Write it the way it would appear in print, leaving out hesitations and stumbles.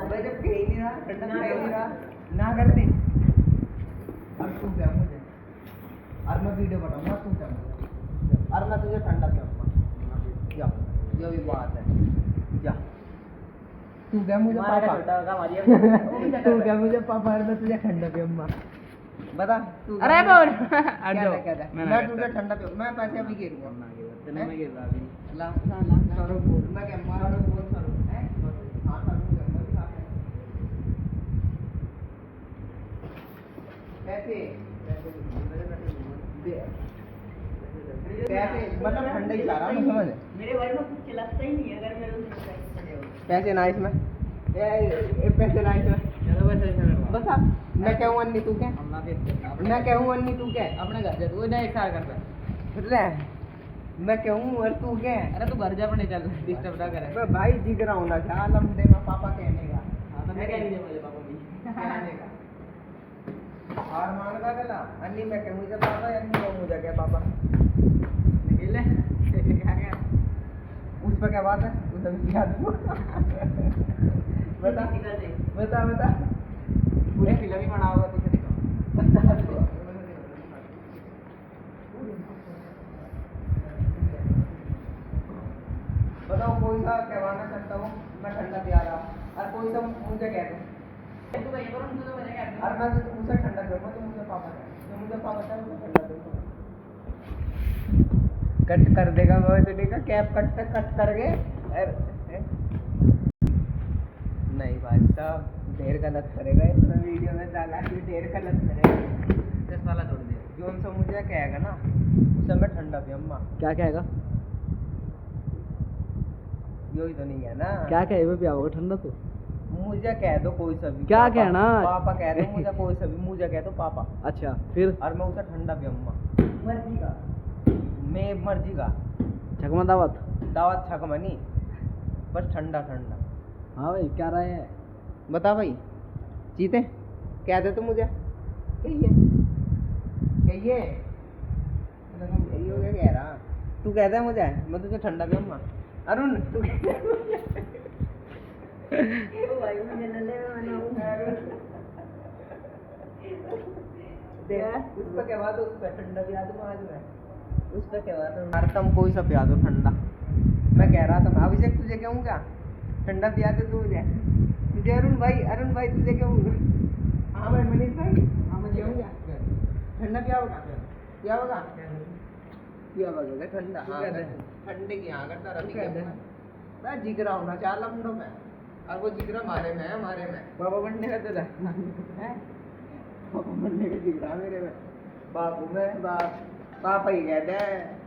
अबे जब कह ही नहीं रहा ठंडा कह ही नहीं रहा ना करते। अब तू क्या मुझे और मैं वीडियो बनाऊंगा तू क्या मुझे और मैं तुझे ठंडा पिलाऊंगा। जा ये भी बात है। जा तू क्या मुझे पापा तू क्या मुझे पापा और मैं तुझे ठंडा पिलाऊंगा। बता तू अरे बोल क्या मैं तुझे ठंडा पिलाऊंगा। मैं पैसे अभी गिरूंगा तेरे में गिर रहा अभी ला सरो बोल मैं क्या मारो बोल सरो है हां सरो जंगल खा कैसे कैसे मतलब ठंडा ही चाह रहा मैं समझ मेरे भाई में कुछ लगता ही नहीं है अगर मेरे उसमें पैसे ना इसमें ए पैसे ना इसमें चलो बस बस मैं कहूँ अन्नी तू क्या मैं कहूँ अन्नी तू क्या अपने घर जा तू ना एक साल करता रे मैं कहूँ और तू क्या अरे तू घर जा अपने चल डिस्टर्ब ना करे मैं भाई जिगरा होना चाह लंबे में पापा कहने का हां तो मैं कह नहीं मुझे पापा भी कहने का और मान का गला अन्नी मैं कहूँ जब पापा अन्नी को मुझे क्या पापा निकले क्या क्या उस पर क्या बात है उस अभी याद बता बता बता पूरी फिल्म ही बना होगा तुझे दिखाओ बताओ कोई सा कहवाना चाहता हूँ मैं ठंडा पिया रहा और कोई सा मुझे कह दो तू कहीं पर मुझे मैंने कह और मैं मुझे ठंडा पीऊंगा तो मुझे पापा कह तो मुझे पापा कह मुझे ठंडा पीऊंगा कट कर देगा वैसे का कैप कट करके नहीं भाई साहब ढेर गलत करेगा इसमें वीडियो में डाला कि ढेर गलत करेगा दस वाला छोड़ दे जोन सा मुझे कहेगा ना उसे मैं ठंडा पीऊंगा क्या कहेगा यही तो नहीं है ना क्या कहे पिया होगा ठंडा तो मुझे कह दो कोई सा भी क्या पापा, कहना? पापा कह दो मुझे कोई सा भी मुझे कह दो पापा अच्छा फिर और मैं उसे ठंडा पीऊंगा मर्जी का मैं मर्जी का चकमा दावत दावत छकमनी बस ठंडा ठंडा हाँ भाई क्या रहा है बता भाई जीते कह दे तो मुझे कहिए कहिए यही हो गया कह रहा तू कहता है मुझे मैं तुझे ठंडा पीऊंगा अरुण तू ओ भाई मुझे लल्ले में बनाऊं देख उस पर क्या बात है उस पर ठंडा पिया दूंगा आज मैं उस पर क्या बात है यार तुम कोई सा पिया दो ठंडा मैं कह रहा था अभिषेक तुझे कहूँ क्या ठंडा पिया दे तू मुझे अरुण भाई तुझे कहूँ हाँ भाई मनीष भाई हाँ मैं कहूँ क्या ठंडा पिया होगा ठंडा हाँ ठंडे की हाँ करता रहा मैं जिगरा होना चाह लमडो में और वो जिगरा मारे में है मारे में बाबा बनने का तेरा बाबा बनने का जिगरा मेरे में बापू में बाप पापा ही कहते हैं